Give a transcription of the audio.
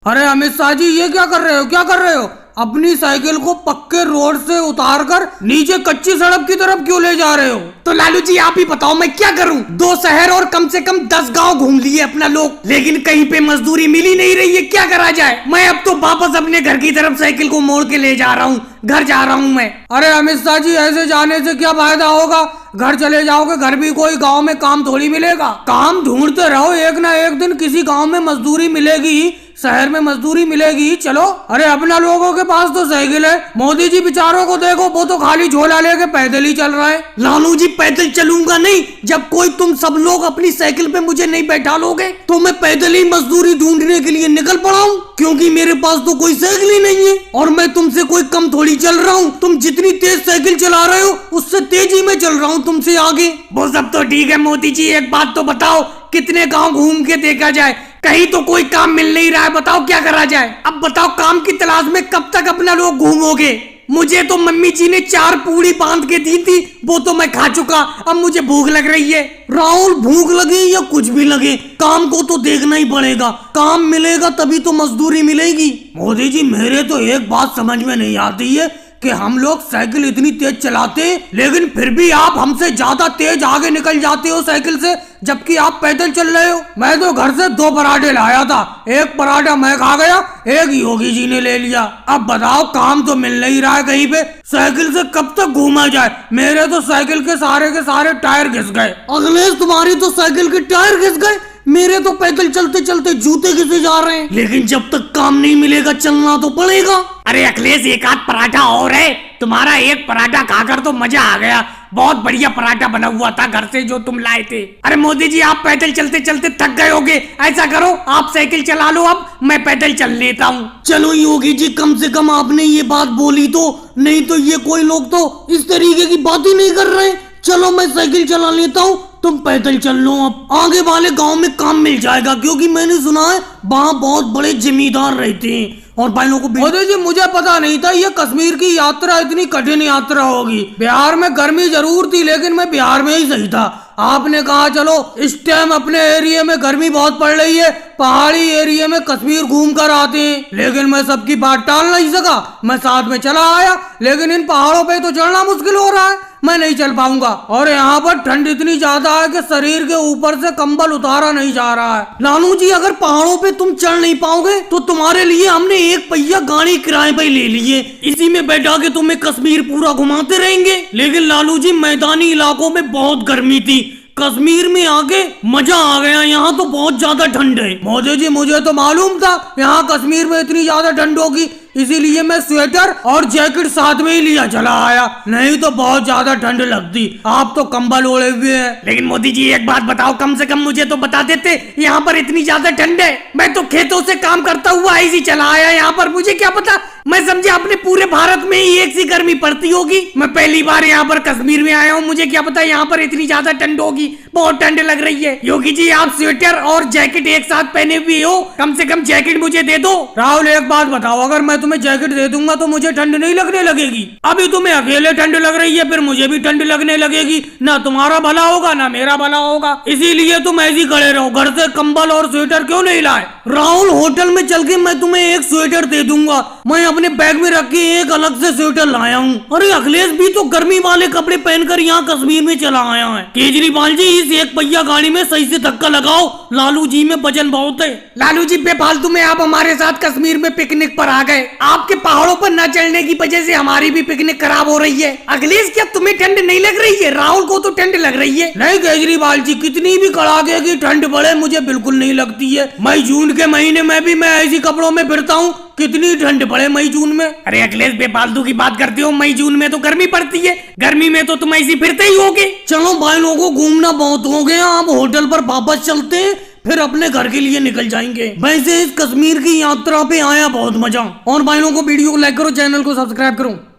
अरे अमित शाह जी, ये क्या कर रहे हो, क्या कर रहे हो? अपनी साइकिल को पक्के रोड से उतारकर नीचे कच्ची सड़क की तरफ क्यों ले जा रहे हो? तो लालू जी आप ही बताओ मैं क्या करूं? 2 शहर और कम से कम 10 गांव घूम लिए अपना लोग, लेकिन कहीं पे मजदूरी मिल ही नहीं रही है। क्या करा जाए? मैं अब तो वापस अपने घर की तरफ साइकिल को मोड़ के ले जा रहा हूँ, घर जा रहा हूँ मैं। अरे अमित शाह जी, ऐसे जाने से क्या फायदा होगा? घर चले जाओगे, घर भी कोई गांव में काम थोड़ी मिलेगा। काम ढूंढते रहो, एक ना एक दिन किसी गांव में मजदूरी मिलेगी, शहर में मजदूरी मिलेगी। चलो। अरे अपना लोगों के पास तो साइकिल है, मोदी जी बेचारों को देखो, वो तो खाली झोला लेके पैदल ही चल रहा है। लालू जी पैदल चलूंगा नहीं, जब कोई तुम सब लोग अपनी साइकिल पे मुझे नहीं बैठा लोगे तो मैं पैदल ही मजदूरी ढूंढने के लिए निकल पड़ा हूँ, क्योंकि मेरे पास तो कोई साइकिल ही नहीं है और मैं तुमसे कोई कम थोड़ी चल रहा हूँ। तुम जितनी तेज साइकिल चला रहे हो उससे तेजी में चल रहा हूँ तुमसे आगे। वो सब तो ठीक है मोदी जी, एक बात तो बताओ, कितने गांव घूम के देखा जाए, कहीं तो कोई काम मिल नहीं रहा है। बताओ क्या करा जाए? अब बताओ काम की तलाश में कब तक अपना लोग घूमोगे? मुझे तो मम्मी जी ने 4 पूड़ी बांध के दी थी, वो तो मैं खा चुका। अब मुझे भूख लग रही है। राहुल, भूख लगे या कुछ भी लगे, काम को तो देखना ही पड़ेगा। काम मिलेगा तभी तो मजदूरी मिलेगी। मोदी जी, मेरे तो एक बात समझ में नहीं आती है कि हम लोग साइकिल इतनी तेज चलाते, लेकिन फिर भी आप हमसे ज्यादा तेज आगे निकल जाते हो साइकिल से, जबकि आप पैदल चल रहे हो। मैं तो घर से 2 पराठे लाया था, एक पराठा मैं खा गया, एक योगी जी ने ले लिया। अब बताओ, काम तो मिल नहीं रहा है कहीं पे, साइकिल से कब तक घूमा जाए? मेरे तो साइकिल के सारे टायर घिस गए। अखिलेश, तुम्हारी तो साइकिल के टायर घिस गए, मेरे तो पैदल चलते चलते जूते घिसे जा रहे हैं। लेकिन जब तक काम नहीं मिलेगा चलना तो पड़ेगा। अरे अखिलेश, एक आध पराठा और है, तुम्हारा एक पराठा खाकर तो मजा आ गया। बहुत बढ़िया पराठा बना हुआ था घर से जो तुम लाए थे। अरे मोदी जी, आप पैदल चलते चलते थक गए होगे, ऐसा करो आप साइकिल चला लो, अब मैं पैदल चल लेता हूँ। चलो योगी जी, कम से कम आपने ये बात बोली तो, नहीं तो ये कोई लोग तो इस तरीके की बात ही नहीं कर रहे। चलो मैं साइकिल चला लेता हूँ, तुम पैदल चल लो। अब आगे वाले गांव में काम मिल जाएगा, क्योंकि मैंने सुना है वहाँ बहुत बड़े जमींदार रहते हैं और भाइयों को। मोदी जी, मुझे पता नहीं था ये कश्मीर की यात्रा इतनी कठिन यात्रा होगी। बिहार में गर्मी जरूर थी, लेकिन मैं बिहार में ही सही था। आपने कहा चलो इस टाइम अपने एरिया में गर्मी बहुत पड़ रही है, पहाड़ी एरिया में कश्मीर घूम कर आते हैं, लेकिन मैं सबकी बात टाल नहीं सका। मैं साथ में चला आया, लेकिन इन पहाड़ों पे तो चढ़ना मुश्किल हो रहा है, मैं नहीं चल पाऊंगा। और यहाँ पर ठंड इतनी ज्यादा है कि शरीर के ऊपर से कंबल उतारा नहीं जा रहा है। लालू जी, अगर पहाड़ों पे तुम चढ़ नहीं पाओगे तो तुम्हारे लिए हमने 1 पहिया गाड़ी किराए पे ले ली है, इसी में बैठा के तुम्हें कश्मीर पूरा घुमाते रहेंगे। लेकिन लालू जी, मैदानी इलाकों में बहुत गर्मी थी, कश्मीर में आके मजा आ गया। यहाँ तो बहुत ज्यादा ठंड है। मोदी जी, मुझे तो मालूम था यहाँ कश्मीर में इतनी ज्यादा ठंड होगी, इसीलिए मैं स्वेटर और जैकेट साथ में ही लिया चला आया, नहीं तो बहुत ज्यादा ठंड लगती। आप तो कंबल ओढ़े हुए हैं। लेकिन मोदी जी, एक बात बताओ, कम से कम मुझे तो बता देते यहाँ पर इतनी ज्यादा ठंड है। मैं तो खेतों से काम करता हुआ ऐसी चला आया यहाँ पर, मुझे क्या पता। मैं समझा अपने पूरे भारत में ही एक सी गर्मी पड़ती होगी। मैं पहली बार यहाँ पर कश्मीर में आया हूँ, मुझे क्या पता यहाँ पर इतनी ज्यादा ठंड होगी। बहुत ठंड लग रही है। योगी जी, आप स्वेटर और जैकेट एक साथ पहने हुए हो, कम से कम जैकेट मुझे दे दो। राहुल, एक बात बताओ, अगर मैं तुम्हें जैकेट दे दूंगा तो मुझे ठंड नहीं लगने लगेगी? अभी तुम्हें अकेले ठंड लग रही है, फिर मुझे भी ठंड लगने लगेगी। ना तुम्हारा भला होगा ना मेरा भला होगा, इसीलिए तुम ऐसे ही खड़े रहो। घर से कंबल और स्वेटर क्यों नहीं लाए? राहुल, होटल में चल के मैं तुम्हें एक स्वेटर दे दूंगा, मैं अपने बैग में रख के एक अलग से स्वेटर लाया हूँ। अरे अखिलेश भी तो गर्मी वाले कपड़े पहनकर यहाँ कश्मीर में चला आया है। केजरीवाल जी, इस 1 पहिया गाड़ी में सही से धक्का लगाओ, लालू जी में वजन बहुत है। लालू जी, बेफालतू में आप हमारे साथ कश्मीर में पिकनिक पर आ गए। आपके पहाड़ों पर न चढ़ने की वजह से हमारी भी पिकनिक खराब हो रही है। अखिलेश, क्या तुम्हें ठंड नहीं लग रही है? राहुल को तो ठंड लग रही है। नहीं केजरीवाल जी, कितनी भी कड़ाके की ठंड पड़े मुझे बिल्कुल नहीं लगती है। मई जून के महीने में भी मैं ऐसी कपड़ों में फिरता हूँ, कितनी ठंड पड़े मई जून में। अरे अखिलेश, बेफालतू की बात करते हो, मई जून में तो गर्मी पड़ती है, गर्मी में तो तुम ऐसी फिरते ही होगे। चलो भाई, लोगों को घूमना बहुत हो गया, अब होटल पर वापस चलते हैं, फिर अपने घर के लिए निकल जाएंगे। वैसे इस कश्मीर की यात्रा पे आया बहुत मजा। और भाई लोगों को वीडियो को लाइक करो, चैनल को सब्सक्राइब करो।